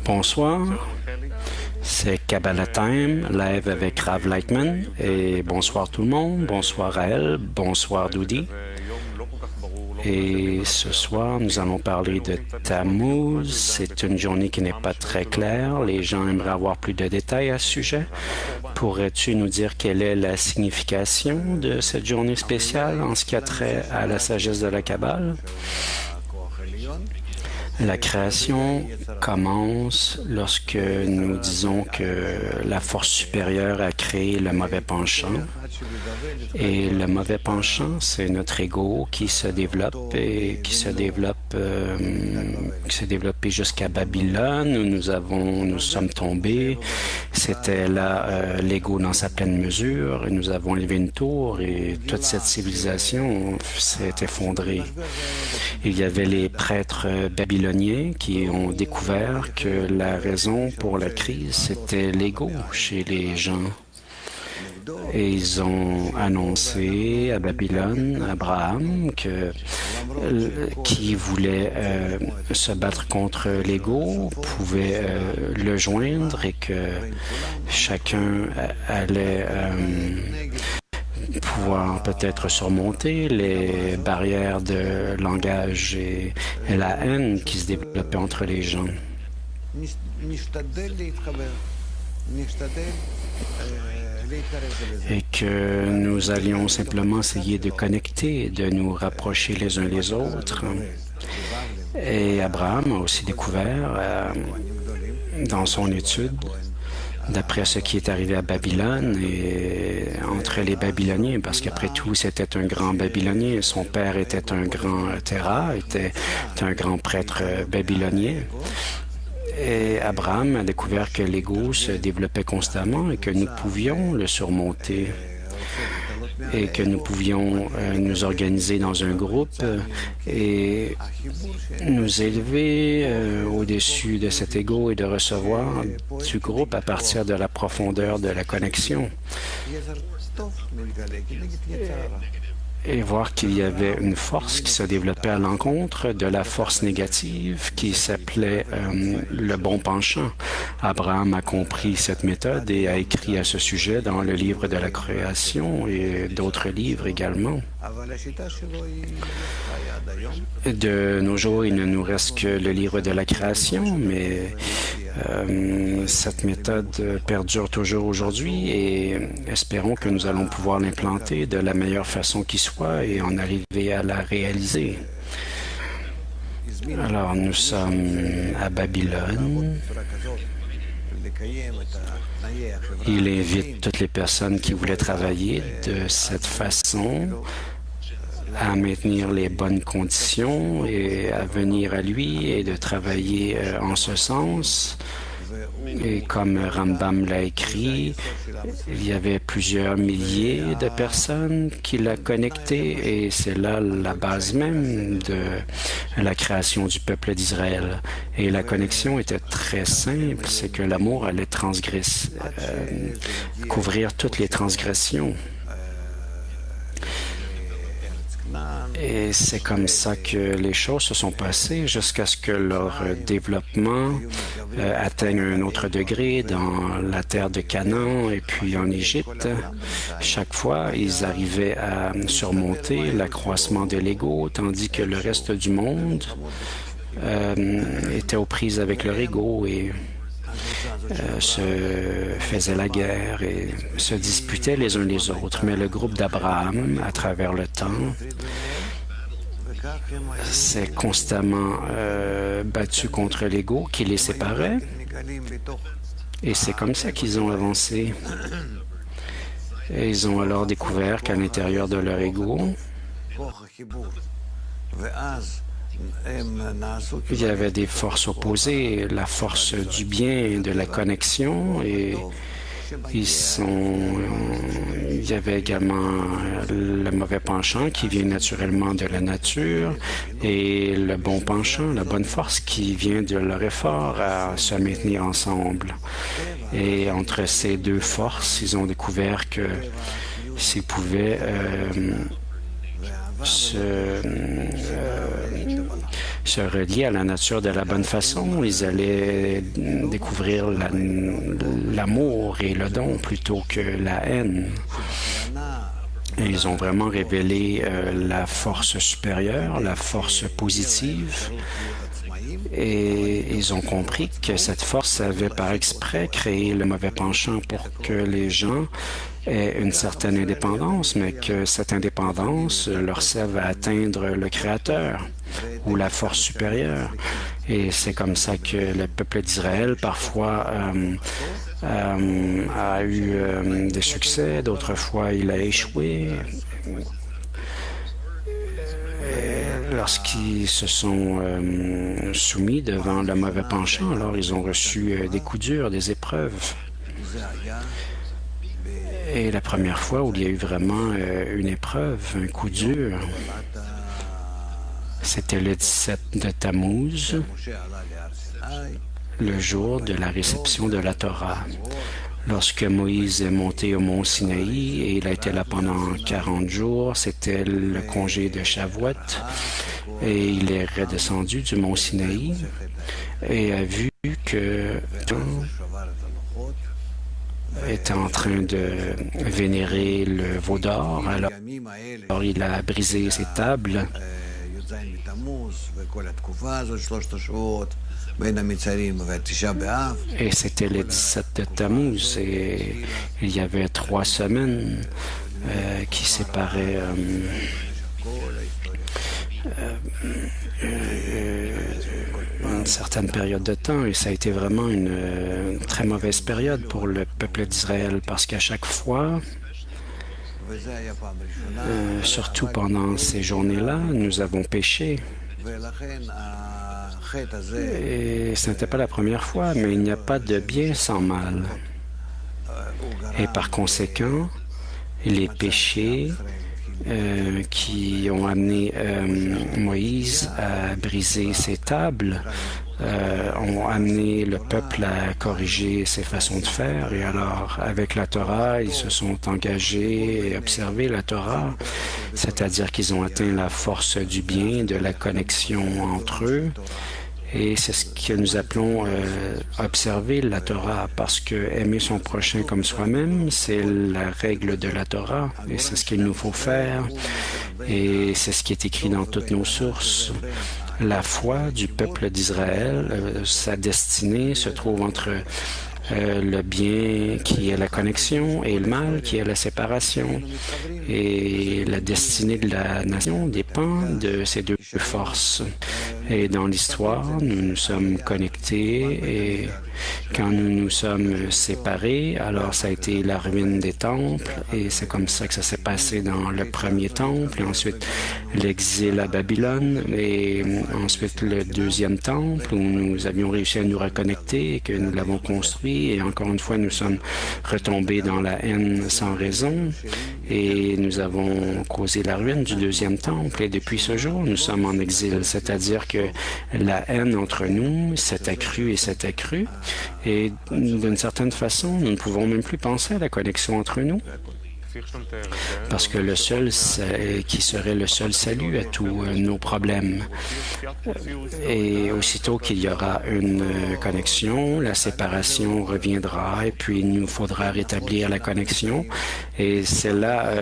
Bonsoir, c'est Kabbalah Time, live avec Rav Lightman, et bonsoir tout le monde, bonsoir Raël, bonsoir Doudi. Et ce soir, nous allons parler de Tammuz. C'est une journée qui n'est pas très claire. Les gens aimeraient avoir plus de détails à ce sujet. Pourrais-tu nous dire quelle est la signification de cette journée spéciale en ce qui a trait à la sagesse de la Kabbale? La création commence lorsque nous disons que la force supérieure a créé le mauvais penchant. Et le mauvais penchant, c'est notre ego qui se développe et qui s'est développé jusqu'à Babylone où nous sommes tombés. C'était là l'ego dans sa pleine mesure. Et nous avons élevé une tour et toute cette civilisation s'est effondrée. Il y avait les prêtres babyloniens qui ont découvert que la raison pour la crise, c'était l'ego chez les gens. Et ils ont annoncé à Babylone, Abraham, qui voulait se battre contre l'ego, pouvait le joindre et que chacun allait pouvoir peut-être surmonter les barrières de langage et la haine qui se développait entre les gens. Et que nous allions simplement essayer de connecter, de nous rapprocher les uns les autres. Et Abraham a aussi découvert dans son étude, d'après ce qui est arrivé à Babylone et entre les Babyloniens, parce qu'après tout, c'était un grand Babylonien. Son père était un grand Terah, était un grand prêtre babylonien. Et Abraham a découvert que l'ego se développait constamment et que nous pouvions le surmonter et que nous pouvions nous organiser dans un groupe et nous élever au-dessus de cet ego et de recevoir du groupe à partir de la profondeur de la connexion. Et voir qu'il y avait une force qui se développait à l'encontre de la force négative qui s'appelait le bon penchant. Abraham a compris cette méthode et a écrit à ce sujet dans le livre de la création et d'autres livres également. De nos jours, il ne nous reste que le livre de la création, mais cette méthode perdure toujours aujourd'hui et espérons que nous allons pouvoir l'implanter de la meilleure façon qui soit et en arriver à la réaliser. Alors, nous sommes à Babylone. Il invite toutes les personnes qui voulaient travailler de cette façon à maintenir les bonnes conditions et à venir à lui et de travailler en ce sens. Et comme Rambam l'a écrit, il y avait plusieurs milliers de personnes qui l'a connecté et c'est là la base même de la création du peuple d'Israël. Et la connexion était très simple, c'est que l'amour allait couvrir toutes les transgressions. Et c'est comme ça que les choses se sont passées jusqu'à ce que leur développement atteigne un autre degré dans la terre de Canaan et puis en Égypte. Chaque fois, ils arrivaient à surmonter l'accroissement de l'ego, tandis que le reste du monde était aux prises avec leur ego et se faisaient la guerre et se disputaient les uns les autres. Mais le groupe d'Abraham, à travers le temps, s'est constamment battu contre l'ego qui les séparait. Et c'est comme ça qu'ils ont avancé. Et ils ont alors découvert qu'à l'intérieur de leur ego, il y avait des forces opposées, la force du bien et de la connexion, et Il y avait également le mauvais penchant qui vient naturellement de la nature et le bon penchant, la bonne force qui vient de leur effort à se maintenir ensemble. Et entre ces deux forces, ils ont découvert que s'ils pouvaient se relier à la nature de la bonne façon, ils allaient découvrir l'amour et le don plutôt que la haine. Et ils ont vraiment révélé la force supérieure, la force positive. Et ils ont compris que cette force avait par exprès créé le mauvais penchant pour que les gens aient une certaine indépendance, mais que cette indépendance leur serve à atteindre le Créateur ou la force supérieure. Et c'est comme ça que le peuple d'Israël, parfois, a eu des succès, d'autres fois, il a échoué. Lorsqu'ils se sont soumis devant le mauvais penchant, alors ils ont reçu des coups durs, des épreuves. Et la première fois où il y a eu vraiment une épreuve, un coup dur, c'était le 17 de Tammuz, le jour de la réception de la Torah. Lorsque Moïse est monté au mont Sinaï et il a été là pendant 40 jours, c'était le congé de Shavuot et il est redescendu du mont Sinaï et a vu que était en train de vénérer le veau d'or. Alors il a brisé ses tables. Et c'était le 17 de Tammuz et il y avait 3 semaines qui séparaient une certaine période de temps et ça a été vraiment une très mauvaise période pour le peuple d'Israël parce qu'à chaque fois, surtout pendant ces journées-là, nous avons péché. Et ce n'était pas la première fois, mais il n'y a pas de bien sans mal. Et par conséquent, les péchés qui ont amené Moïse à briser ses tables ont amené le peuple à corriger ses façons de faire. Et alors, avec la Torah, ils se sont engagés et observé la Torah, c'est-à-dire qu'ils ont atteint la force du bien, de la connexion entre eux. Et c'est ce que nous appelons observer la Torah, parce que aimer son prochain comme soi-même, c'est la règle de la Torah, et c'est ce qu'il nous faut faire, et c'est ce qui est écrit dans toutes nos sources. La foi du peuple d'Israël, sa destinée se trouve entre le bien qui est la connexion et le mal qui est la séparation. Et la destinée de la nation dépend de ces deux forces. Et dans l'histoire, nous nous sommes connectés et quand nous nous sommes séparés, alors ça a été la ruine des temples et c'est comme ça que ça s'est passé dans le premier temple et ensuite l'exil à Babylone et ensuite le deuxième temple où nous avions réussi à nous reconnecter et que nous l'avons construit et encore une fois nous sommes retombés dans la haine sans raison et nous avons causé la ruine du deuxième temple et depuis ce jour nous sommes en exil, c'est-à-dire que la haine entre nous s'est accrue et s'est accrue et d'une certaine façon nous ne pouvons même plus penser à la connexion entre nous. Parce que le seul qui serait le seul salut à tous nos problèmes. Et aussitôt qu'il y aura une connexion, la séparation reviendra et puis il nous faudra rétablir la connexion. Et c'est là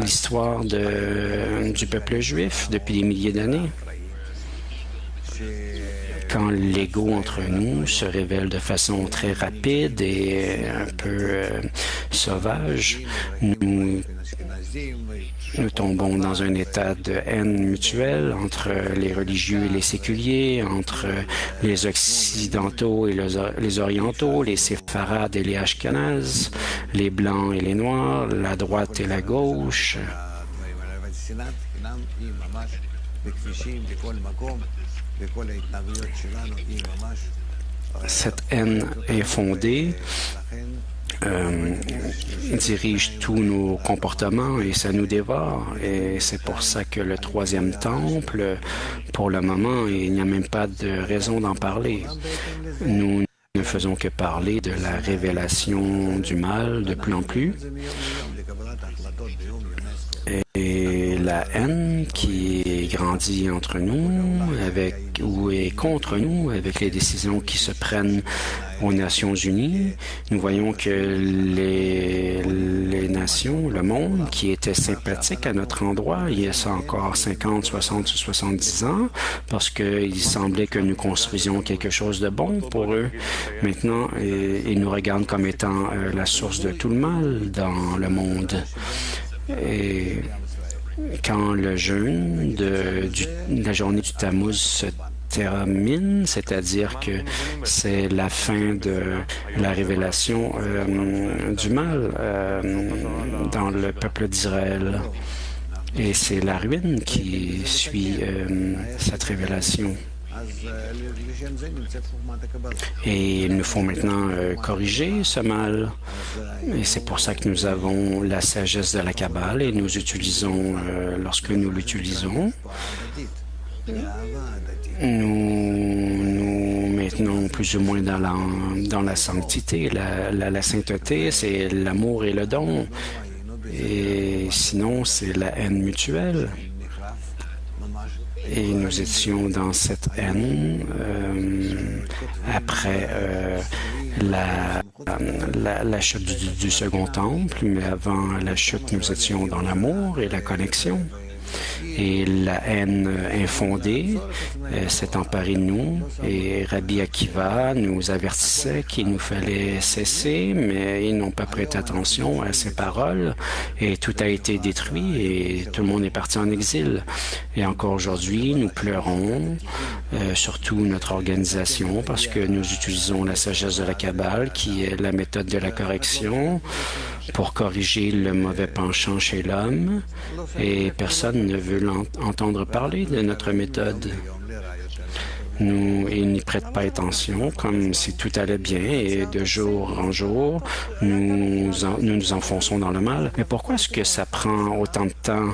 l'histoire du peuple juif depuis des milliers d'années. Quand l'ego entre nous se révèle de façon très rapide et un peu sauvage, nous tombons dans un état de haine mutuelle entre les religieux et les séculiers, entre les occidentaux et les orientaux, les séfarades et les ashkénazes, les blancs et les noirs, la droite et la gauche. Cette haine est fondée dirige tous nos comportements et ça nous dévore. Et c'est pour ça que le troisième temple, pour le moment, il n'y a même pas de raison d'en parler. Nous ne faisons que parler de la révélation du mal de plus en plus. Et la haine qui grandit entre nous ou est contre nous avec les décisions qui se prennent aux Nations unies. Nous voyons que les nations, le monde, qui était sympathique à notre endroit il y a ça encore 50, 60 ou 70 ans, parce qu'il semblait que nous construisions quelque chose de bon pour eux. Maintenant, ils nous regardent comme étant la source de tout le mal dans le monde. Et quand le jeûne de la journée du Tammuz se termine, c'est-à-dire que c'est la fin de la révélation du mal dans le peuple d'Israël. Et c'est la ruine qui suit cette révélation. Et il nous faut maintenant corriger ce mal. Et c'est pour ça que nous avons la sagesse de la Kabbale et nous utilisons, lorsque nous l'utilisons, nous maintenons plus ou moins dans la sanctité. La sainteté, c'est l'amour et le don. Et sinon, c'est la haine mutuelle. Et nous étions dans cette haine après la chute du second temple, mais avant la chute, nous étions dans l'amour et la connexion. Et la haine infondée s'est emparée de nous. Et Rabbi Akiva nous avertissait qu'il nous fallait cesser, mais ils n'ont pas prêté attention à ses paroles. Et tout a été détruit et tout le monde est parti en exil. Et encore aujourd'hui, nous pleurons, surtout notre organisation, parce que nous utilisons la sagesse de la Kabbale, qui est la méthode de la correction, pour corriger le mauvais penchant chez l'homme. Et personne ne veut entendre parler de notre méthode. Ils n'y prêtent pas attention, comme si tout allait bien, et de jour en jour, nous nous enfonçons dans le mal. Mais pourquoi est-ce que ça prend autant de temps?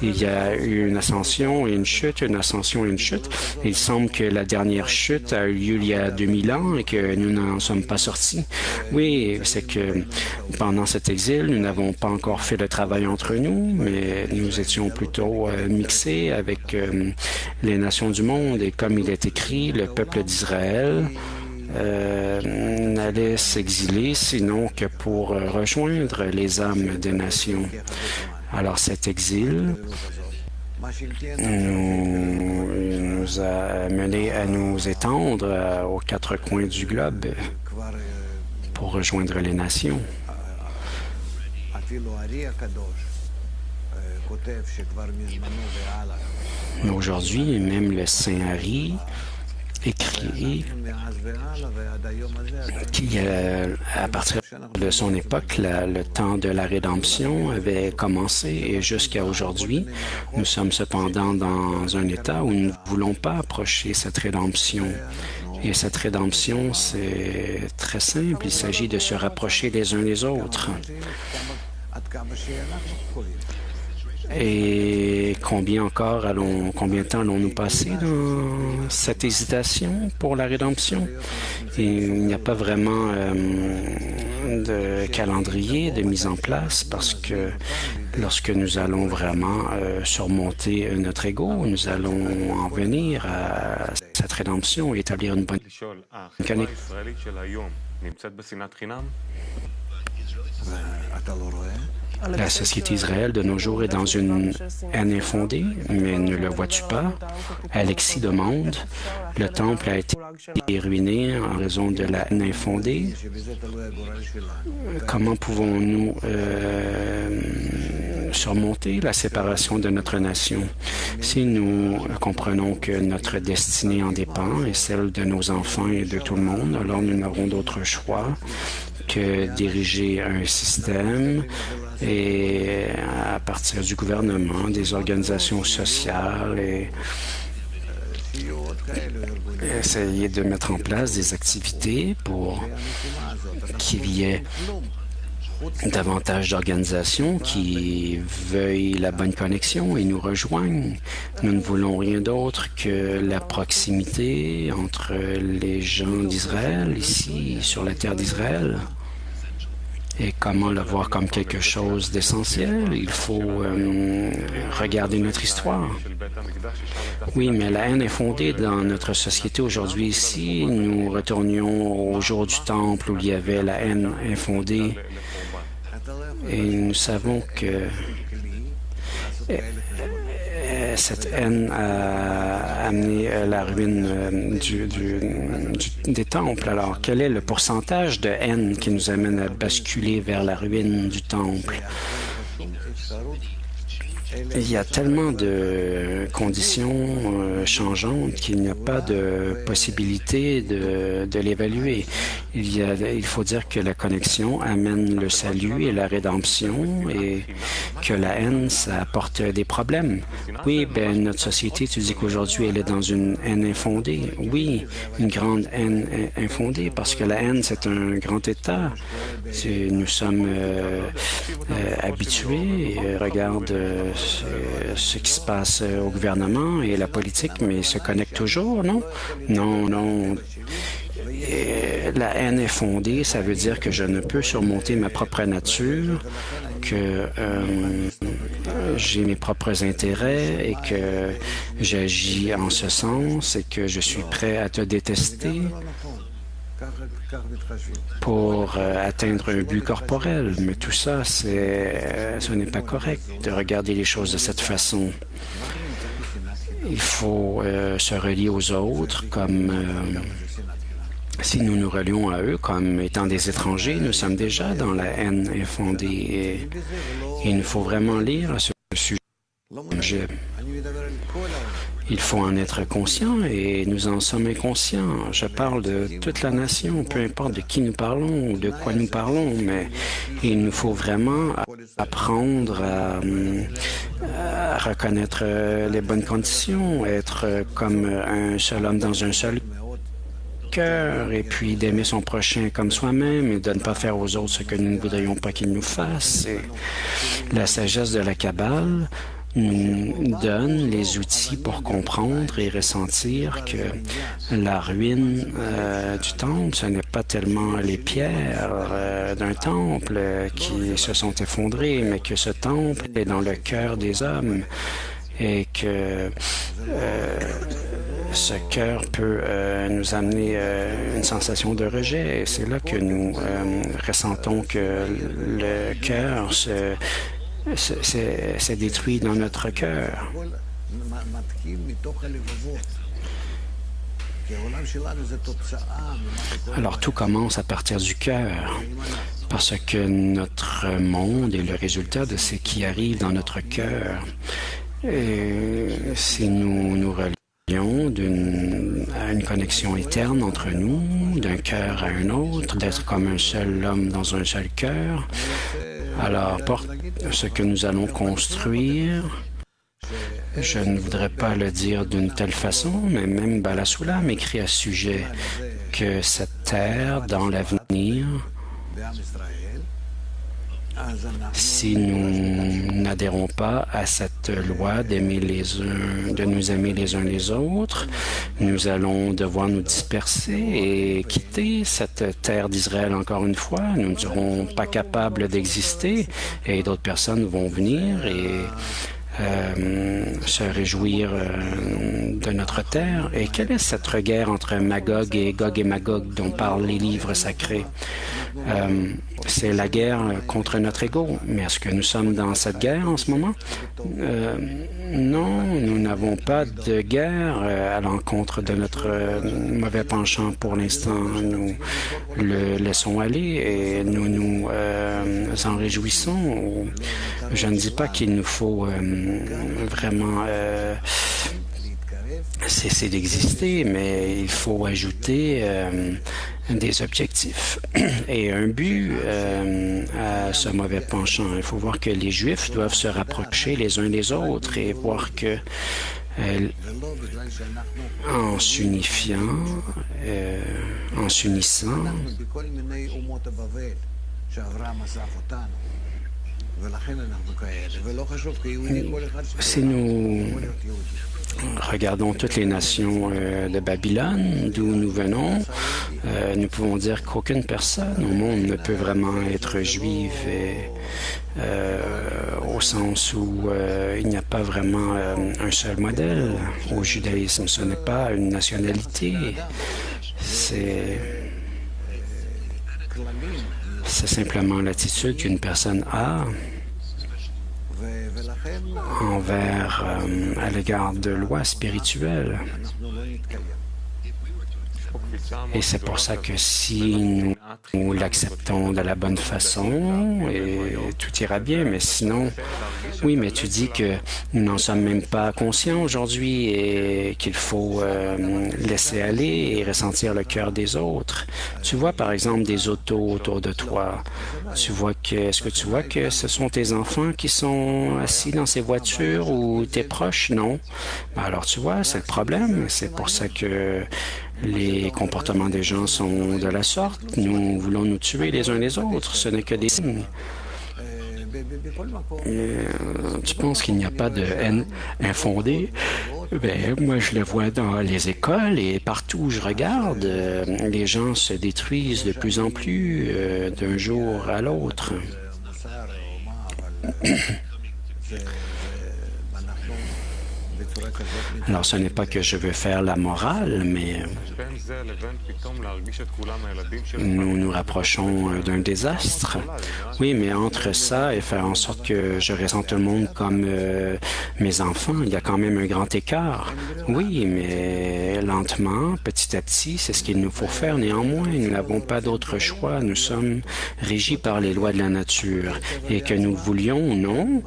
Il y a eu une ascension et une chute, une ascension et une chute. Il semble que la dernière chute a eu lieu il y a 2000 ans et que nous n'en sommes pas sortis. Oui, c'est que pendant cet exil, nous n'avons pas encore fait le travail entre nous, mais nous étions plutôt mixés avec les nations du monde. Et comme il est écrit, le peuple d'Israël n'allait s'exiler sinon que pour rejoindre les âmes des nations. Alors cet exil nous a menés à nous étendre aux quatre coins du globe pour rejoindre les nations. Aujourd'hui, même le Saint Harry écrit qu'à partir de son époque, le temps de la rédemption avait commencé et jusqu'à aujourd'hui, nous sommes cependant dans un état où nous ne voulons pas approcher cette rédemption. Et cette rédemption, c'est très simple. Il s'agit de se rapprocher les uns des autres. Et combien de temps allons-nous passer dans cette hésitation pour la rédemption? Il n'y a pas vraiment de calendrier de mise en place parce que lorsque nous allons vraiment surmonter notre ego, nous allons en venir à cette rédemption et établir une bonne connexion. La société d'Israël de nos jours est dans une haine infondée, mais ne le vois-tu pas? Alexis demande, le temple a été ruiné en raison de la haine infondée. Comment pouvons-nous surmonter la séparation de notre nation? Si nous comprenons que notre destinée en dépend et celle de nos enfants et de tout le monde, alors nous n'aurons d'autre choix que diriger un système et à partir du gouvernement, des organisations sociales et essayer de mettre en place des activités pour qu'il y ait davantage d'organisations qui veuillent la bonne connexion et nous rejoignent. Nous ne voulons rien d'autre que la proximité entre les gens d'Israël, ici, sur la terre d'Israël. Et comment le voir comme quelque chose d'essentiel? Il faut regarder notre histoire. Oui, mais la haine est fondée dans notre société aujourd'hui ici. Nous retournions au jour du temple où il y avait la haine infondée. Et nous savons que cette haine a amené la ruine des temples. Alors, quel est le pourcentage de haine qui nous amène à basculer vers la ruine du temple? Il y a tellement de conditions changeantes qu'il n'y a pas de possibilité de l'évaluer. Il faut dire que la connexion amène le salut et la rédemption et que la haine, ça apporte des problèmes. Oui, ben notre société, tu dis qu'aujourd'hui, elle est dans une haine infondée. Oui, une grande haine infondée parce que la haine, c'est un grand état. Nous sommes habitués. Regarde ce qui se passe au gouvernement et la politique, mais ils se connectent toujours, non? Non, non. La haine est fondée, ça veut dire que je ne peux surmonter ma propre nature, que j'ai mes propres intérêts et que j'agis en ce sens et que je suis prêt à te détester pour atteindre un but corporel. Mais tout ça, ce n'est pas correct de regarder les choses de cette façon. Il faut se relier aux autres comme si nous nous relions à eux comme étant des étrangers. Nous sommes déjà dans la haine infondée et il nous faut vraiment lire à ce sujet. Il faut en être conscient et nous en sommes inconscients. Je parle de toute la nation, peu importe de qui nous parlons ou de quoi nous parlons, mais il nous faut vraiment apprendre à reconnaître les bonnes conditions, être comme un seul homme dans un seul cœur et puis d'aimer son prochain comme soi-même et de ne pas faire aux autres ce que nous ne voudrions pas qu'ils nous fassent. Et la sagesse de la Kabbale nous donne les outils pour comprendre et ressentir que la ruine du temple, ce n'est pas tellement les pierres d'un temple qui se sont effondrées, mais que ce temple est dans le cœur des hommes et que ce cœur peut nous amener une sensation de rejet. C'est là que nous ressentons que le cœur c'est détruit dans notre cœur. Alors tout commence à partir du cœur, parce que notre monde est le résultat de ce qui arrive dans notre cœur. Et si nous nous relions à une connexion éterne entre nous, d'un cœur à un autre, d'être comme un seul homme dans un seul cœur, alors, ce que nous allons construire, je ne voudrais pas le dire d'une telle façon, mais même Balasoulam écrit à ce sujet que cette terre, dans l'avenir, si nous n'adhérons pas à cette loi d'aimer de nous aimer les uns les autres, nous allons devoir nous disperser et quitter cette terre d'Israël encore une fois. Nous ne serons pas capables d'exister et d'autres personnes vont venir et se réjouir de notre terre. Et quelle est cette guerre entre Magog et Magog dont parlent les livres sacrés? C'est la guerre contre notre ego. Mais est-ce que nous sommes dans cette guerre en ce moment? Non, nous n'avons pas de guerre à l'encontre de notre mauvais penchant pour l'instant. Nous le laissons aller et nous nous en réjouissons. Je ne dis pas qu'il nous faut vraiment cesser d'exister, mais il faut ajouter des objectifs et un but à ce mauvais penchant. Il faut voir que les Juifs doivent se rapprocher les uns des autres et voir que en s'unifiant, en s'unissant, Si nous regardons toutes les nations de Babylone, d'où nous venons, nous pouvons dire qu'aucune personne au monde ne peut vraiment être juive au sens où il n'y a pas vraiment un seul modèle au judaïsme. Ce n'est pas une nationalité. C'est simplement l'attitude qu'une personne a à l'égard de lois spirituelles. Et c'est pour ça que si nous l'acceptons de la bonne façon, et tout ira bien, mais sinon, oui, mais tu dis que nous n'en sommes même pas conscients aujourd'hui et qu'il faut laisser aller et ressentir le cœur des autres. Tu vois, par exemple, des autos autour de toi. Est-ce que tu vois que ce sont tes enfants qui sont assis dans ces voitures ou tes proches? Non. Alors, tu vois, c'est le problème. C'est pour ça que les comportements des gens sont de la sorte. Nous voulons nous tuer les uns les autres. Ce n'est que des signes. Tu penses qu'il n'y a pas de haine infondée? Ben, moi, je le vois dans les écoles et partout où je regarde, les gens se détruisent de plus en plus d'un jour à l'autre. Alors, ce n'est pas que je veux faire la morale, mais nous nous rapprochons d'un désastre. Oui, mais entre ça et faire en sorte que je ressente tout le monde comme mes enfants, il y a quand même un grand écart. Oui, mais lentement, petit à petit, c'est ce qu'il nous faut faire. Néanmoins, nous n'avons pas d'autre choix. Nous sommes régis par les lois de la nature. Et que nous voulions ou non,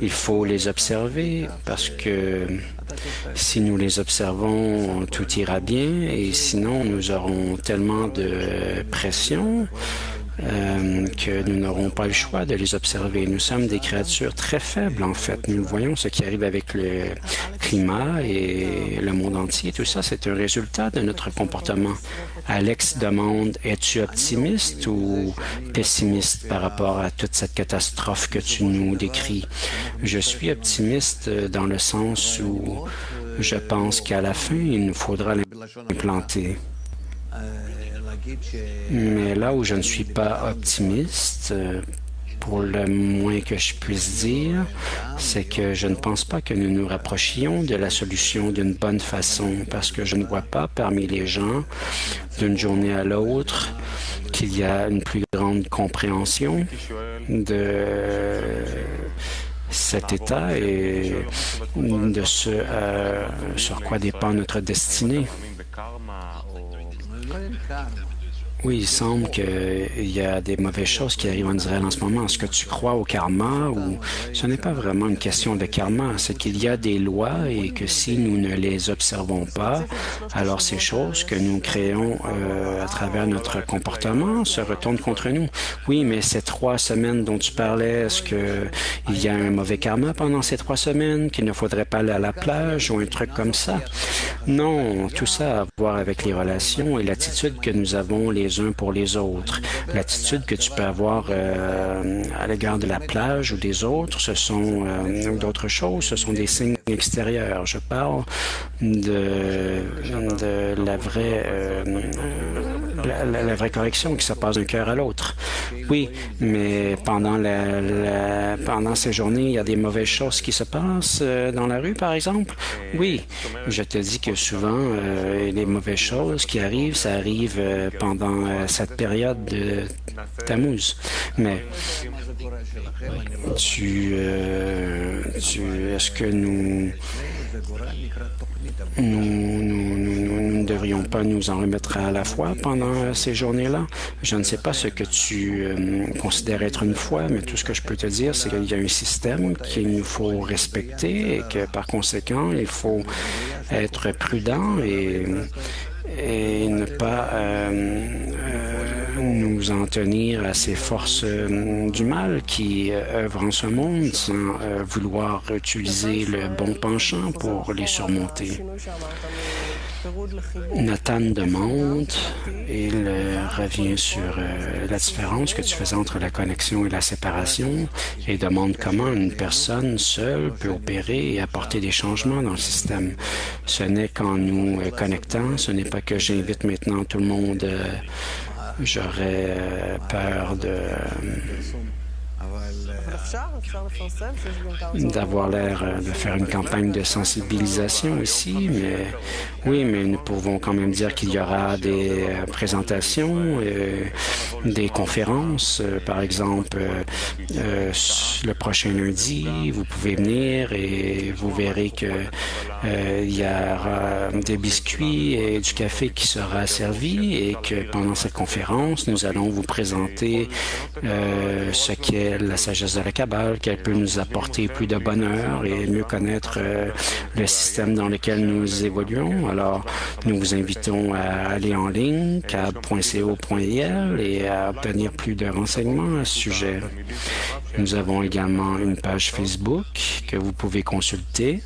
il faut les observer parce que si nous les observons, tout ira bien et sinon nous aurons tellement de pression que nous n'aurons pas le choix de les observer. Nous sommes des créatures très faibles, en fait. Nous voyons ce qui arrive avec le climat et le monde entier. Tout ça, c'est un résultat de notre comportement. Alex demande, es-tu optimiste ou pessimiste par rapport à toute cette catastrophe que tu nous décris? Je suis optimiste dans le sens où je pense qu'à la fin, il nous faudra l'implanter. Mais là où je ne suis pas optimiste, pour le moins que je puisse dire, c'est que je ne pense pas que nous nous rapprochions de la solution d'une bonne façon, parce que je ne vois pas parmi les gens, d'une journée à l'autre, qu'il y a une plus grande compréhension de cet état et de ce sur quoi dépend notre destinée. Oui, il semble qu'il y a des mauvaises choses qui arrivent en Israël en ce moment. Est-ce que tu crois au karma ou ce n'est pas vraiment une question de karma, c'est qu'il y a des lois et que si nous ne les observons pas, alors ces choses que nous créons à travers notre comportement se retournent contre nous. Oui, mais ces 3 semaines dont tu parlais, est-ce qu'il y a un mauvais karma pendant ces 3 semaines, qu'il ne faudrait pas aller à la plage ou un truc comme ça? Non, tout ça a à voir avec les relations et l'attitude que nous avons les uns pour les autres. L'attitude que tu peux avoir à l'égard de la plage ou des autres, ce sont d'autres choses, ce sont des signes extérieurs. Je parle de la vraie correction qui se passe d'un cœur à l'autre. Oui, mais pendant ces journées, il y a des mauvaises choses qui se passent dans la rue, par exemple. Oui, je te dis que souvent, les mauvaises choses qui arrivent, ça arrive pendant cette période de Tammuz. Mais est-ce que nous ne devrions pas nous en remettre à la foi pendant ces journées-là? Je ne sais pas ce que tu considères être une foi, mais tout ce que je peux te dire, c'est qu'il y a un système qu'il nous faut respecter et que par conséquent, il faut être prudent et ne pas nous en tenir à ces forces du mal qui œuvrent en ce monde sans vouloir utiliser le bon penchant pour les surmonter. Nathan demande, il revient sur la différence que tu faisais entre la connexion et la séparation et demande comment une personne seule peut opérer et apporter des changements dans le système. Ce n'est qu'en nous connectant, ce n'est pas que j'invite maintenant tout le monde, j'aurais peur d'avoir l'air de faire une campagne de sensibilisation ici, mais oui, mais nous pouvons quand même dire qu'il y aura des présentations, des conférences, par exemple, le prochain lundi, vous pouvez venir et vous verrez que il y aura des biscuits et du café qui sera servi et que pendant cette conférence, nous allons vous présenter ce qu'est la sagesse de la Kabbale, qu'elle peut nous apporter plus de bonheur et mieux connaître le système dans lequel nous évoluons. Alors, nous vous invitons à aller en ligne, cab.co.il et à obtenir plus de renseignements à ce sujet. Nous avons également une page Facebook que vous pouvez consulter.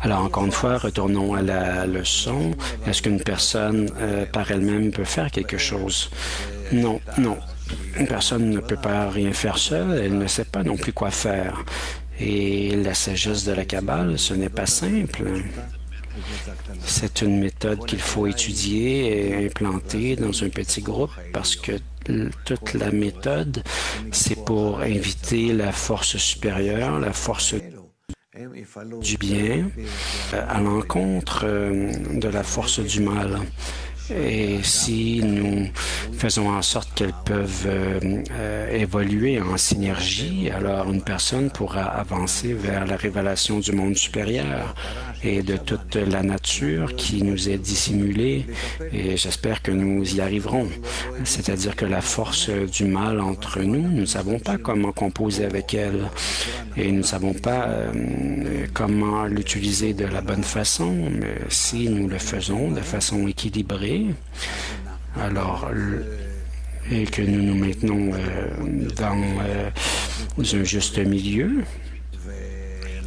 Alors, encore une fois, retournons à la leçon. Est-ce qu'une personne, par elle-même, peut faire quelque chose? Non, non. Une personne ne peut pas rien faire seule. Elle ne sait pas non plus quoi faire. Et la sagesse de la Kabbale, ce n'est pas simple. C'est une méthode qu'il faut étudier et implanter dans un petit groupe parce que toute la méthode, c'est pour inviter la force supérieure, la force du bien à l'encontre de la force du mal. Et si nous faisons en sorte qu'elles peuvent évoluer en synergie, alors une personne pourra avancer vers la révélation du monde supérieur et de toute la nature qui nous est dissimulée. Et j'espère que nous y arriverons. C'est-à-dire que la force du mal entre nous, nous ne savons pas comment composer avec elle. Et nous ne savons pas comment l'utiliser de la bonne façon, mais si nous le faisons de façon équilibrée, alors, et que nous nous maintenons dans un juste milieu,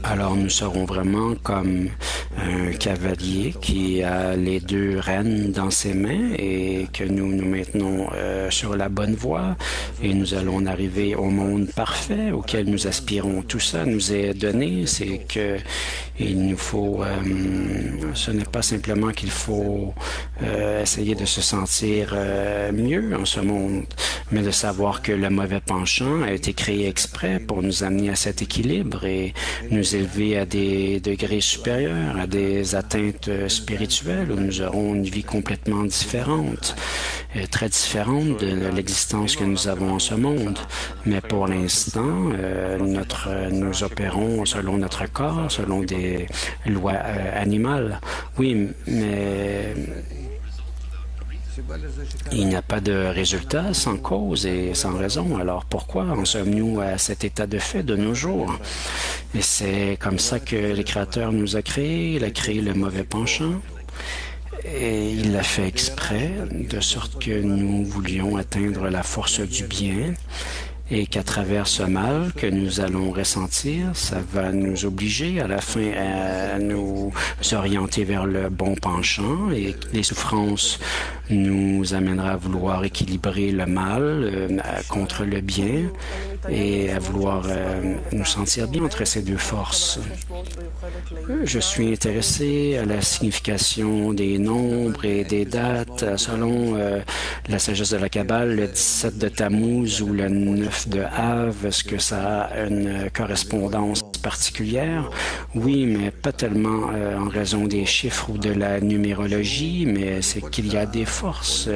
alors nous serons vraiment comme un cavalier qui a les deux rênes dans ses mains et que nous nous maintenons sur la bonne voie et nous allons arriver au monde parfait auquel nous aspirons. Tout ça nous est donné, c'est que il nous faut, ce n'est pas simplement qu'il faut essayer de se sentir mieux en ce monde, mais de savoir que le mauvais penchant a été créé exprès pour nous amener à cet équilibre et nous élever à des degrés supérieurs, à des atteintes spirituelles où nous aurons une vie complètement différente, très différente de l'existence que nous avons en ce monde. Mais pour l'instant, nous opérons selon notre corps, selon des lois animales. Oui, mais il n'y a pas de résultat sans cause et sans raison. Alors pourquoi en sommes-nous à cet état de fait de nos jours? Et c'est comme ça que le Créateur nous a créés. Il a créé le mauvais penchant. Et il l'a fait exprès, de sorte que nous voulions atteindre la force du bien et qu'à travers ce mal que nous allons ressentir, ça va nous obliger à la fin à nous orienter vers le bon penchant et les souffrances nous amènera à vouloir équilibrer le mal contre le bien et à vouloir nous sentir bien entre ces deux forces. Je suis intéressé à la signification des nombres et des dates selon la sagesse de la Kabbale, le 17 de Tammuz ou le 9 de Av. Est-ce que ça a une correspondance particulière? Oui, mais pas tellement en raison des chiffres ou de la numérologie, mais c'est qu'il y a des forces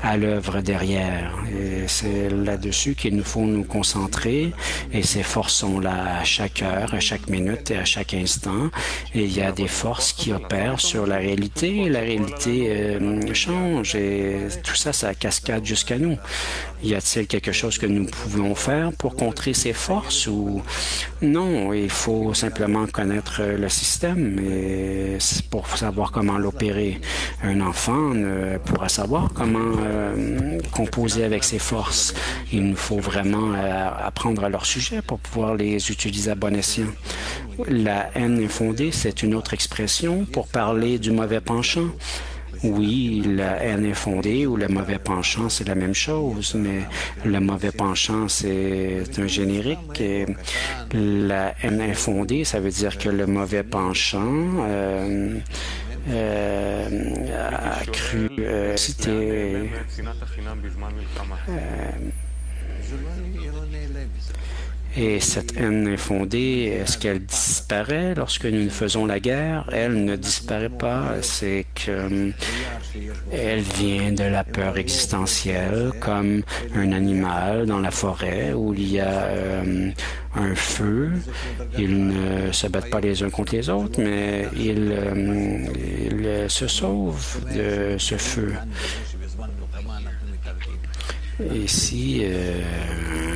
à l'œuvre derrière. Et c'est là-dessus qu'il nous faut nous concentrer. Et ces forces sont là à chaque heure, à chaque minute et à chaque instant. Et il y a des forces qui opèrent sur la réalité. La réalité change et tout ça, ça cascade jusqu'à nous. Y a-t-il quelque chose que nous pouvons faire pour contrer ces forces ou non? Non, il faut simplement connaître le système et pour savoir comment l'opérer. Un enfant ne pourra savoir comment composer avec ses forces. Il nous faut vraiment apprendre à leur sujet pour pouvoir les utiliser à bon escient. La haine infondée, c'est une autre expression pour parler du mauvais penchant. Oui, la haine infondée ou le mauvais penchant, c'est la même chose, mais le mauvais penchant, c'est un générique. Et la haine infondée, ça veut dire que le mauvais penchant a cru citer et cette haine infondée, est-ce qu'elle disparaît lorsque nous faisons la guerre? Elle ne disparaît pas, c'est qu'elle vient de la peur existentielle, comme un animal dans la forêt où il y a un feu. Ils ne se battent pas les uns contre les autres, mais ils se sauvent de ce feu. Ici,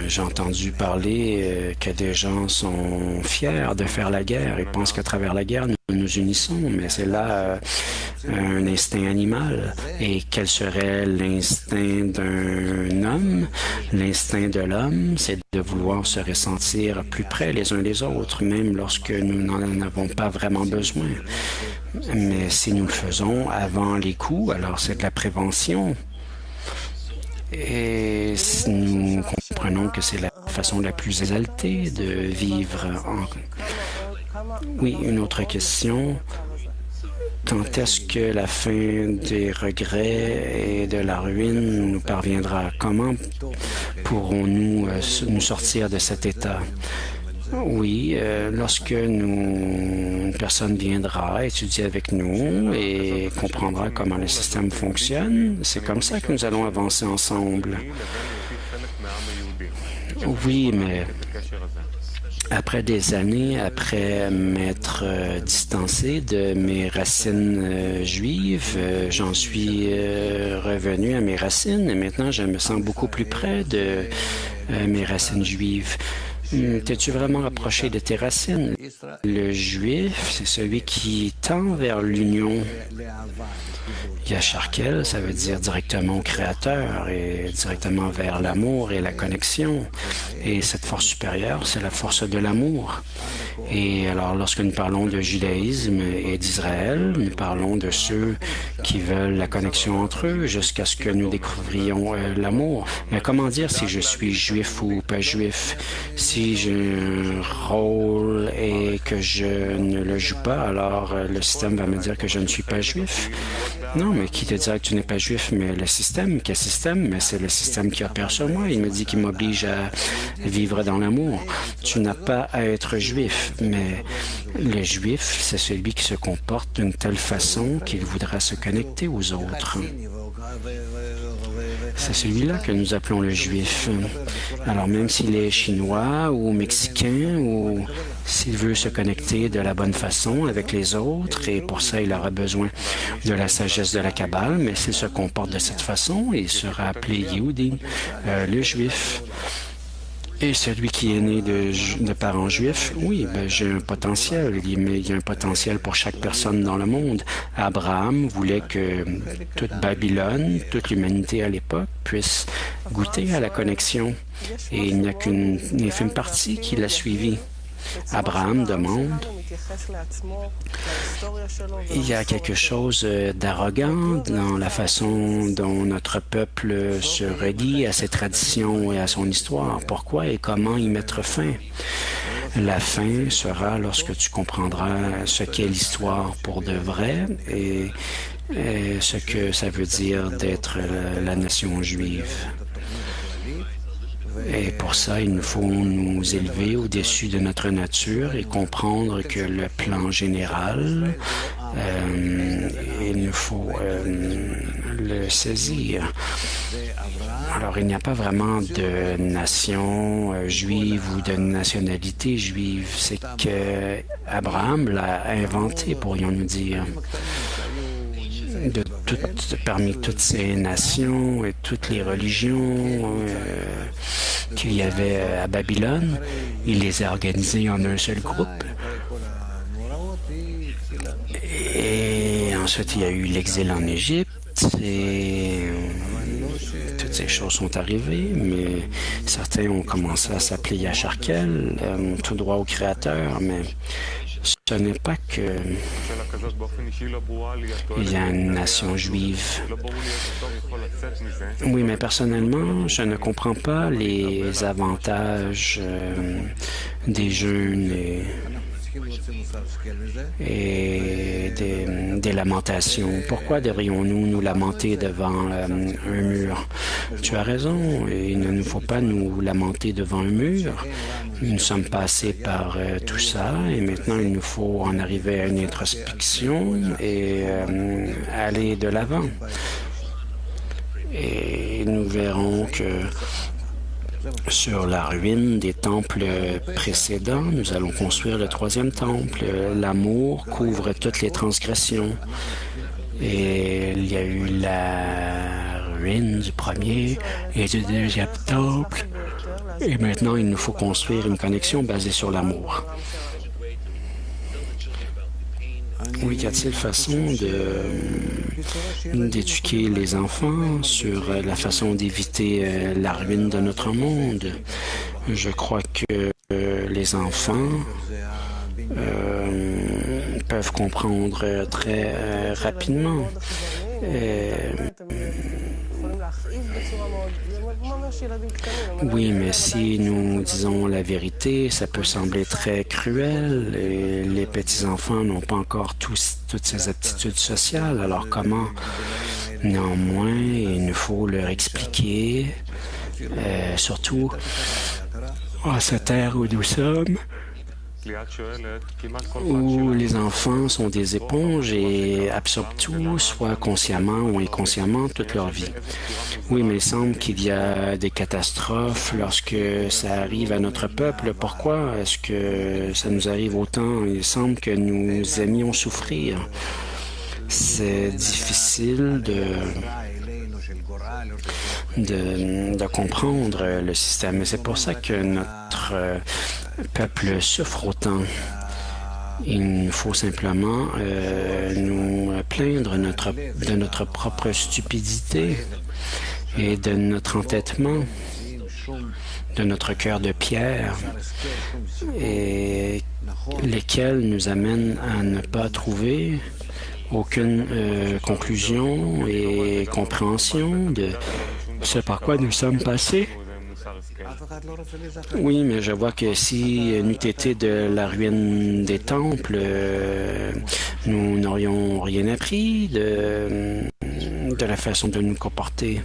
j'ai entendu parler que des gens sont fiers de faire la guerre et pensent qu'à travers la guerre, nous nous unissons, mais c'est là un instinct animal. Et quel serait l'instinct d'un homme? L'instinct de l'homme, c'est de vouloir se ressentir plus près les uns des autres, même lorsque nous n'en avons pas vraiment besoin. Mais si nous le faisons avant les coups, alors c'est de la prévention. Et nous comprenons que c'est la façon la plus exaltée de vivre. Oui, une autre question. Quand est-ce que la fin des regrets et de la ruine nous parviendra? Comment pourrons-nous nous sortir de cet état? Oui, lorsque une personne viendra étudier avec nous et comprendra comment le système fonctionne, c'est comme ça que nous allons avancer ensemble. Oui, mais après des années, après m'être distancé de mes racines juives, j'en suis revenu à mes racines et maintenant je me sens beaucoup plus près de mes racines juives. T'es-tu vraiment rapproché de tes racines? Le juif, c'est celui qui tend vers l'union. Yasharkel, ça veut dire directement au Créateur et directement vers l'amour et la connexion. Et cette force supérieure, c'est la force de l'amour. Et alors, lorsque nous parlons de judaïsme et d'Israël, nous parlons de ceux qui veulent la connexion entre eux jusqu'à ce que nous découvrions l'amour. Mais comment dire si je suis juif ou pas juif? Si j'ai un rôle et que je ne le joue pas, alors le système va me dire que je ne suis pas juif. Non, mais qui te dira que tu n'es pas juif? Mais le système, quel système? Mais c'est le système qui opère sur moi. Il me dit qu'il m'oblige à vivre dans l'amour. Tu n'as pas à être juif, mais le juif, c'est celui qui se comporte d'une telle façon qu'il voudra se connecter aux autres. C'est celui-là que nous appelons le juif. Alors même s'il est chinois ou mexicain ou s'il veut se connecter de la bonne façon avec les autres, et pour ça il aura besoin de la sagesse de la Kabbale, mais s'il se comporte de cette façon, il sera appelé Yehudi, le juif. Et celui qui est né de parents juifs, oui, j'ai un potentiel, mais il y a un potentiel pour chaque personne dans le monde. Abraham voulait que toute Babylone, toute l'humanité à l'époque puisse goûter à la connexion. Et il n'y a qu'une infime partie qui l'a suivi. Abraham demande, il y a quelque chose d'arrogant dans la façon dont notre peuple se relie à ses traditions et à son histoire. Pourquoi et comment y mettre fin? La fin sera lorsque tu comprendras ce qu'est l'histoire pour de vrai et ce que ça veut dire d'être la nation juive. Et pour ça, il nous faut nous élever au-dessus de notre nature et comprendre que le plan général, il nous faut le saisir. Alors, il n'y a pas vraiment de nation juive ou de nationalité juive. C'est que Abraham l'a inventé, pourrions-nous dire. Parmi toutes ces nations et toutes les religions, qu'il y avait à Babylone. Il les a organisés en un seul groupe. Et ensuite, il y a eu l'exil en Égypte et toutes ces choses sont arrivées, mais certains ont commencé à s'appeler Yacharkel, tout droit au Créateur, mais ce n'est pas que il y a une nation juive. Oui, mais personnellement, je ne comprends pas les avantages des jeûnes et des lamentations. Pourquoi devrions-nous nous lamenter devant un mur? Tu as raison, il ne nous faut pas nous lamenter devant un mur. Nous sommes passés par tout ça et maintenant il nous faut en arriver à une introspection et aller de l'avant. Et nous verrons que sur la ruine des temples précédents, nous allons construire le troisième temple. L'amour couvre toutes les transgressions. Et il y a eu la ruine du premier et du deuxième temple. Et maintenant, il nous faut construire une connexion basée sur l'amour. Oui, y a-t-il façon d'éduquer les enfants sur la façon d'éviter la ruine de notre monde? Je crois que les enfants peuvent comprendre très rapidement. Oui, mais si nous disons la vérité, ça peut sembler très cruel et les petits-enfants n'ont pas encore toutes ces aptitudes sociales. Alors comment? Néanmoins, il nous faut leur expliquer, surtout à cette ère où nous sommes, où les enfants sont des éponges et absorbent tout, soit consciemment ou inconsciemment, toute leur vie. Oui, mais il semble qu'il y a des catastrophes lorsque ça arrive à notre peuple. Pourquoi est-ce que ça nous arrive autant? Il semble que nous aimions souffrir. C'est difficile de comprendre le système. Et c'est pour ça que notre peuple souffre autant. Il nous faut simplement nous plaindre de notre propre stupidité et de notre entêtement, de notre cœur de pierre, et lesquels nous amènent à ne pas trouver aucune conclusion et compréhension de ce par quoi nous sommes passés. Oui, mais je vois que si n'eût été de la ruine des temples, nous n'aurions rien appris de la façon de nous comporter.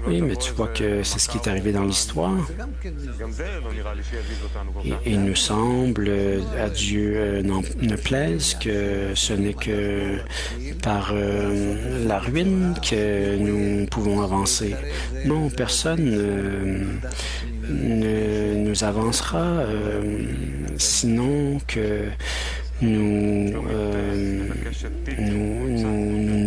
Oui, mais tu vois que c'est ce qui est arrivé dans l'histoire. Et il nous semble, à Dieu ne plaise, que ce n'est que par la ruine que nous pouvons avancer. Non, personne ne nous avancera, sinon que nous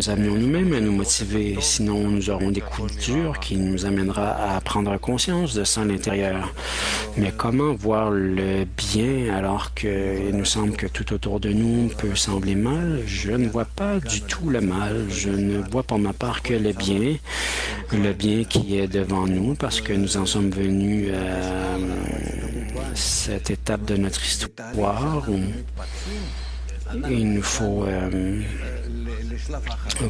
amenons nous-mêmes à nous motiver, sinon nous aurons des coups durs qui nous amènera à prendre conscience de ça à l'intérieur. Mais comment voir le bien alors qu'il nous semble que tout autour de nous peut sembler mal? Je ne vois pas du tout le mal. Je ne vois pour ma part que le bien qui est devant nous parce que nous en sommes venus à cette étape de notre histoire où il nous faut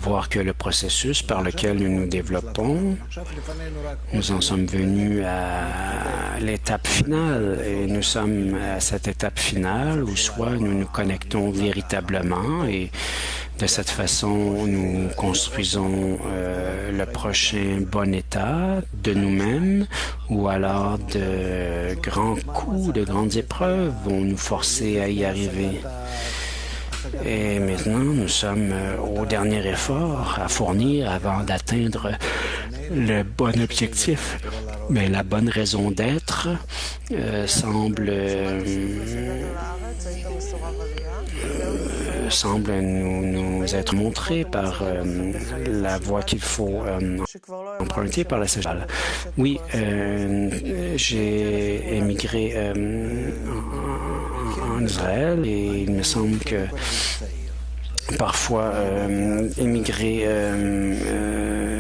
voir que le processus par lequel nous nous développons, nous en sommes venus à l'étape finale et nous sommes à cette étape finale où soit nous nous connectons véritablement et de cette façon, nous construisons le prochain bon état de nous-mêmes ou alors de grands coups, de grandes épreuves vont nous forcer à y arriver. Et maintenant, nous sommes au dernier effort à fournir avant d'atteindre le bon objectif. Mais la bonne raison d'être semble semble nous être montré par la voie qu'il faut emprunter par la sagesse. Oui, j'ai émigré en Israël et il me semble que parfois, émigrer,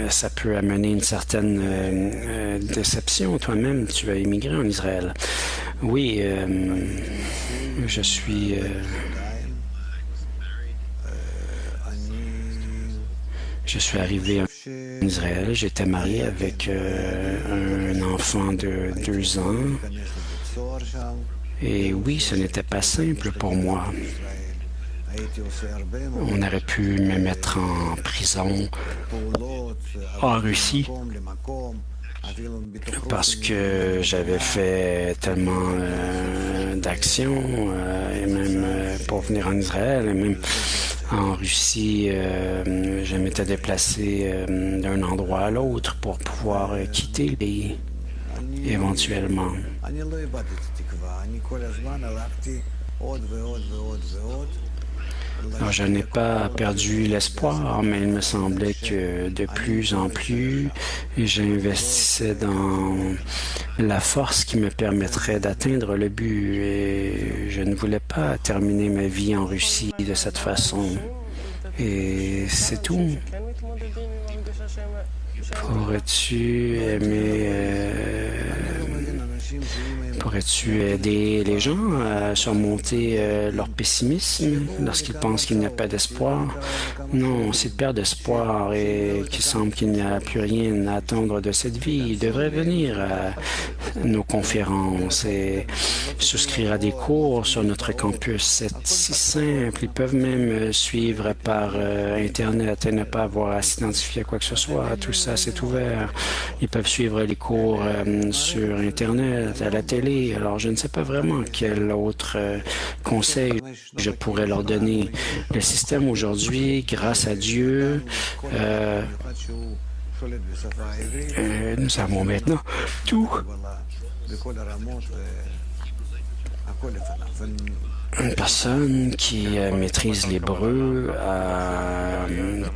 ça peut amener une certaine déception. Toi-même, tu as émigré en Israël. Oui, je suis... je suis arrivé en Israël. J'étais marié avec un enfant de 2 ans. Et oui, ce n'était pas simple pour moi. On aurait pu me mettre en prison en Russie parce que j'avais fait tellement d'actions, et même pour venir en Israël, et même en Russie, je m'étais déplacé d'un endroit à l'autre pour pouvoir quitter le pays éventuellement. Alors, je n'ai pas perdu l'espoir, mais il me semblait que de plus en plus, j'investissais dans la force qui me permettrait d'atteindre le but et je ne voulais pas terminer ma vie en Russie de cette façon. Et c'est tout. Pourrais-tu aider les gens à surmonter leur pessimisme lorsqu'ils pensent qu'il n'y a pas d'espoir? Non, s'ils perdent espoir et qu'il semble qu'il n'y a plus rien à attendre de cette vie, ils devraient venir à nos conférences et souscrire à des cours sur notre campus. C'est si simple. Ils peuvent même suivre par Internet et ne pas avoir à s'identifier à quoi que ce soit. Tout ça, c'est ouvert. Ils peuvent suivre les cours sur Internet, à la télé. Alors, je ne sais pas vraiment quel autre conseil je pourrais leur donner. Le système aujourd'hui, grâce à Dieu, nous avons maintenant tout. Une personne qui maîtrise l'hébreu a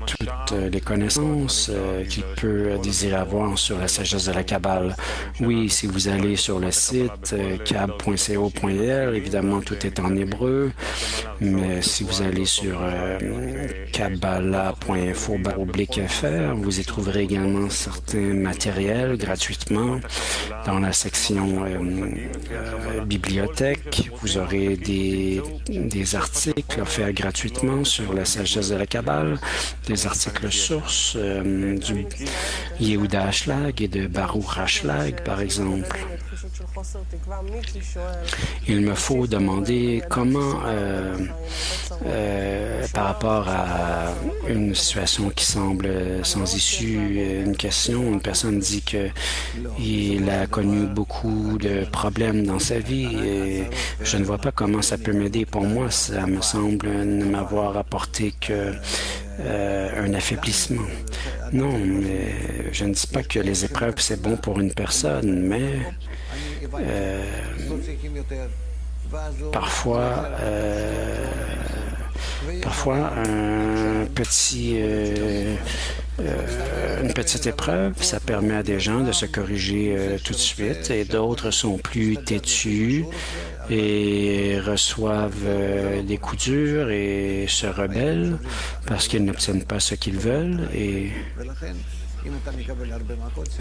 toutes les connaissances qu'il peut désirer avoir sur la sagesse de la Kabbale. Oui, si vous allez sur le site cab.co.il, évidemment, tout est en hébreu, mais si vous allez sur kabbalah.info/fr, vous y trouverez également certains matériels gratuitement. Dans la section bibliothèque, vous aurez des articles offerts gratuitement sur la sagesse de la Kabbale, des articles sources du Yehuda Ashlag et de Baruch Ashlag, par exemple. Il me faut demander comment, par rapport à une situation qui semble sans issue, une personne dit qu'il a connu beaucoup de problèmes dans sa vie et je ne vois pas comment ça peut m'aider. Pour moi, ça me semble ne m'avoir apporté que un affaiblissement. Non, mais je ne dis pas que les épreuves, c'est bon pour une personne, mais parfois une petite épreuve, ça permet à des gens de se corriger tout de suite et d'autres sont plus têtus et reçoivent des coups durs et se rebellent parce qu'ils n'obtiennent pas ce qu'ils veulent et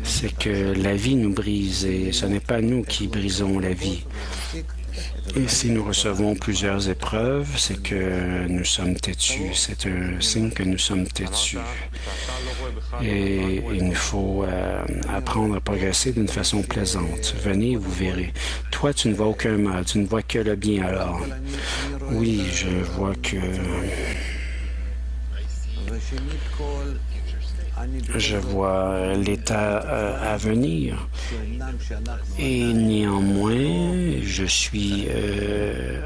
c'est que la vie nous brise et ce n'est pas nous qui brisons la vie. Et si nous recevons plusieurs épreuves, c'est que nous sommes têtus. C'est un signe que nous sommes têtus. Et il nous faut apprendre à progresser d'une façon plaisante. Venez, vous verrez. Toi, tu ne vois aucun mal, tu ne vois que le bien alors. Oui, je vois que... Je vois l'état à venir et néanmoins, je suis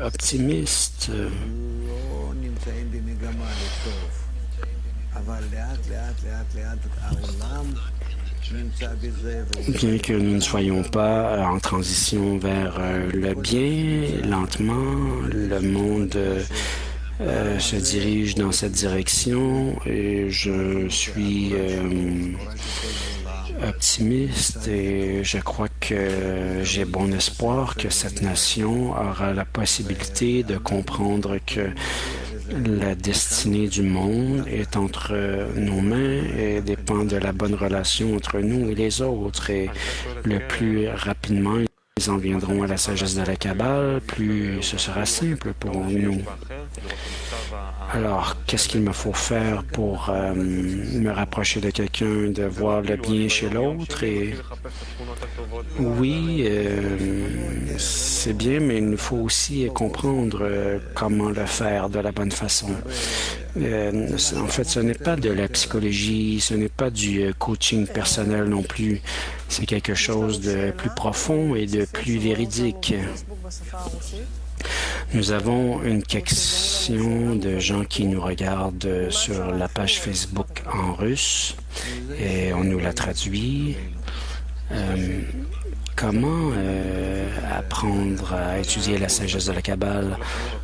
optimiste. Bien que nous ne soyons pas en transition vers le bien, lentement, le monde se dirige dans cette direction et je suis optimiste et je crois que j'ai bon espoir que cette nation aura la possibilité de comprendre que la destinée du monde est entre nos mains et dépend de la bonne relation entre nous et les autres. Et le plus rapidement ils en viendront à la sagesse de la Kabbale, plus ce sera simple pour nous. Alors, qu'est-ce qu'il me faut faire pour me rapprocher de quelqu'un, de voir le bien chez l'autre? Et oui, c'est bien, mais il nous faut aussi comprendre comment le faire de la bonne façon. En fait, ce n'est pas de la psychologie, ce n'est pas du coaching personnel non plus. C'est quelque chose de plus profond et de plus véridique. Nous avons une question de gens qui nous regardent sur la page Facebook en russe et on nous la traduit. Comment apprendre à étudier la sagesse de la Kabbale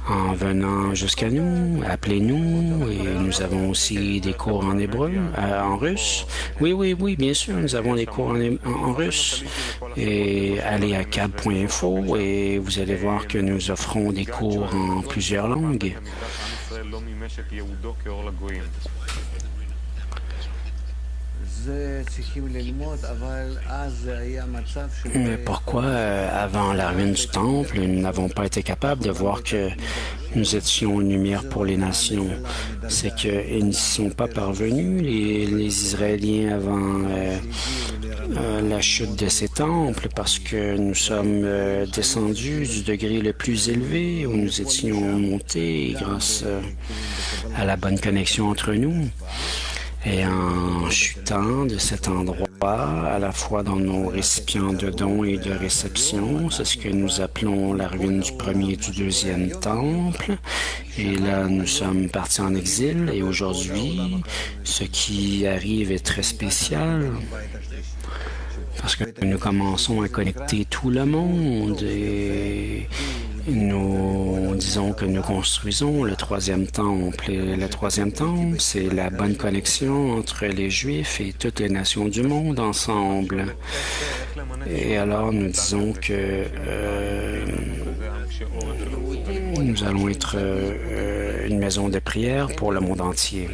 en venant jusqu'à nous? Appelez-nous et nous avons aussi des cours en hébreu, en russe. Oui, bien sûr, nous avons des cours en russe. Et allez à cab.info et vous allez voir que nous offrons des cours en plusieurs langues. Mais pourquoi, avant la ruine du Temple, nous n'avons pas été capables de voir que nous étions une lumière pour les nations? C'est qu'ils n'y sont pas parvenus, les Israéliens, avant la chute de ces temples, parce que nous sommes descendus du degré le plus élevé où nous étions montés grâce à la bonne connexion entre nous. Et en chutant de cet endroit, à la fois dans nos récipients de dons et de réception, c'est ce que nous appelons la ruine du premier et du deuxième temple. Et là, nous sommes partis en exil et aujourd'hui, ce qui arrive est très spécial. Parce que nous commençons à connecter tout le monde et nous disons que nous construisons le troisième temple. Et le troisième temple, c'est la bonne connexion entre les Juifs et toutes les nations du monde ensemble. Et alors, nous disons que nous allons être une maison de prière pour le monde entier.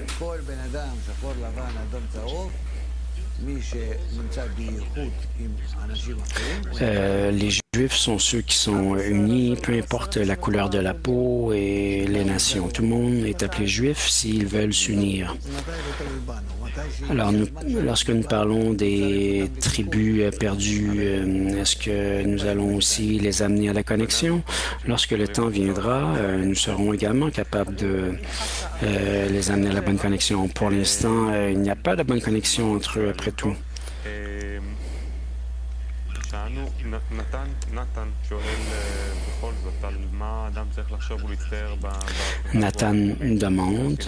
Les Juifs sont ceux qui sont unis, peu importe la couleur de la peau et les nations. Tout le monde est appelé juif s'ils veulent s'unir. Alors, lorsque nous parlons des tribus perdues, est-ce que nous allons aussi les amener à la connexion? Lorsque le temps viendra, nous serons également capables de les amener à la bonne connexion. Pour l'instant, il n'y a pas de bonne connexion entre eux après tout. Nathan demande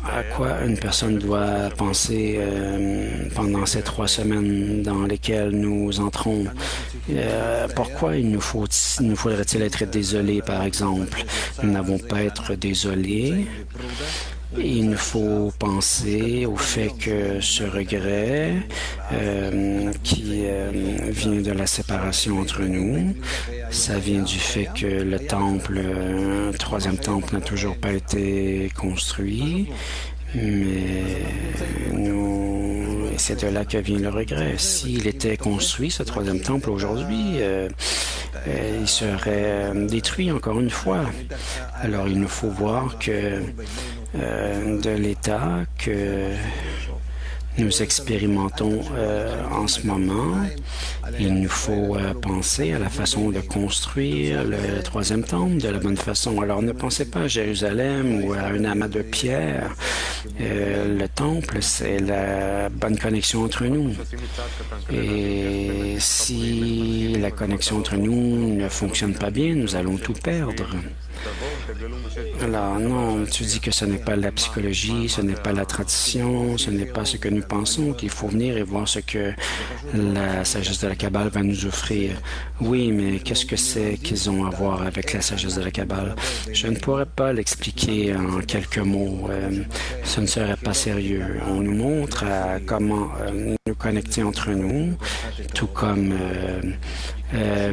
à quoi une personne doit penser pendant ces 3 semaines dans lesquelles nous entrons. Pourquoi il nous faudrait-il être désolé, par exemple? Nous n'avons pas à être désolés. Il nous faut penser au fait que ce regret qui vient de la séparation entre nous, ça vient du fait que le temple, troisième temple n'a toujours pas été construit, mais c'est de là que vient le regret. S'il était construit, ce troisième temple, aujourd'hui, il serait détruit encore une fois. Alors, il nous faut voir que de l'état que nous expérimentons en ce moment, il nous faut penser à la façon de construire le troisième temple de la bonne façon. Alors, ne pensez pas à Jérusalem ou à un amas de pierre. Le temple, c'est la bonne connexion entre nous. Et si la connexion entre nous ne fonctionne pas bien, nous allons tout perdre. Alors non, tu dis que ce n'est pas la psychologie, ce n'est pas la tradition, ce n'est pas ce que nous pensons, qu'il faut venir et voir ce que la sagesse de la Kabbale va nous offrir. Oui, mais qu'est-ce que c'est qu'ils ont à voir avec la sagesse de la Kabbale? Je ne pourrais pas l'expliquer en quelques mots. Ce ne serait pas sérieux. On nous montre comment nous connecter entre nous, tout comme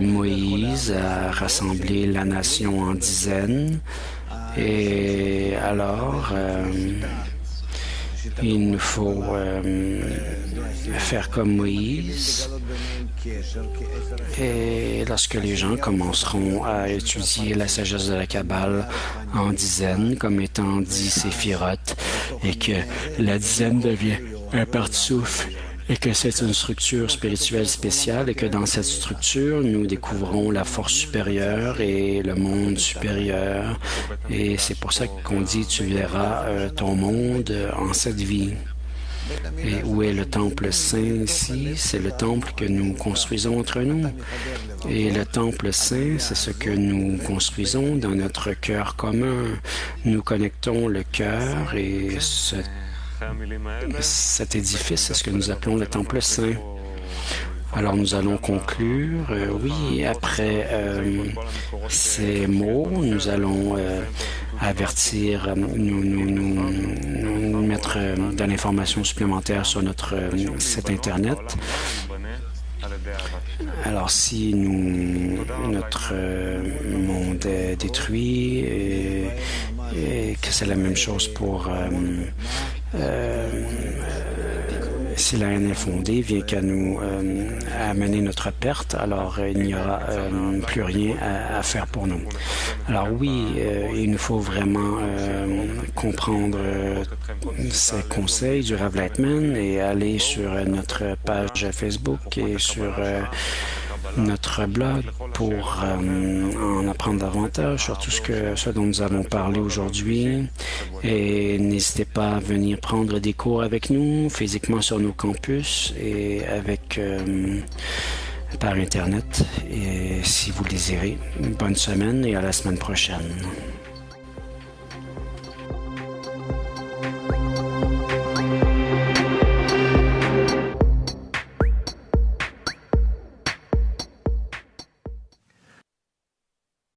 Moïse a rassemblé la nation en dizaines. Et alors, il nous faut faire comme Moïse. Et lorsque les gens commenceront à étudier la sagesse de la Kabbale en dizaines, comme étant 10 séphirotes, et que la dizaine devient un part-souffle, et que c'est une structure spirituelle spéciale et que dans cette structure, nous découvrons la force supérieure et le monde supérieur. Et c'est pour ça qu'on dit, tu verras ton monde en cette vie. Et où est le temple saint ici? C'est le temple que nous construisons entre nous. Et le temple saint, c'est ce que nous construisons dans notre cœur commun. Nous connectons le cœur et cet édifice, c'est ce que nous appelons le Temple Saint. Alors nous allons conclure. Oui, après ces mots, nous allons avertir, nous mettre de l'information supplémentaire sur notre site Internet. Alors, si notre monde est détruit et que c'est la même chose pour si la haine est fondée, vient qu'à nous amener notre perte, alors il n'y aura plus rien à faire pour nous. Alors oui, il nous faut vraiment comprendre ces conseils du Rav Lightman et aller sur notre page Facebook et sur notre blog pour en apprendre davantage sur tout ce dont nous avons parlé aujourd'hui. Et n'hésitez pas à venir prendre des cours avec nous physiquement sur nos campus et par Internet. Et si vous le désirez, bonne semaine et à la semaine prochaine.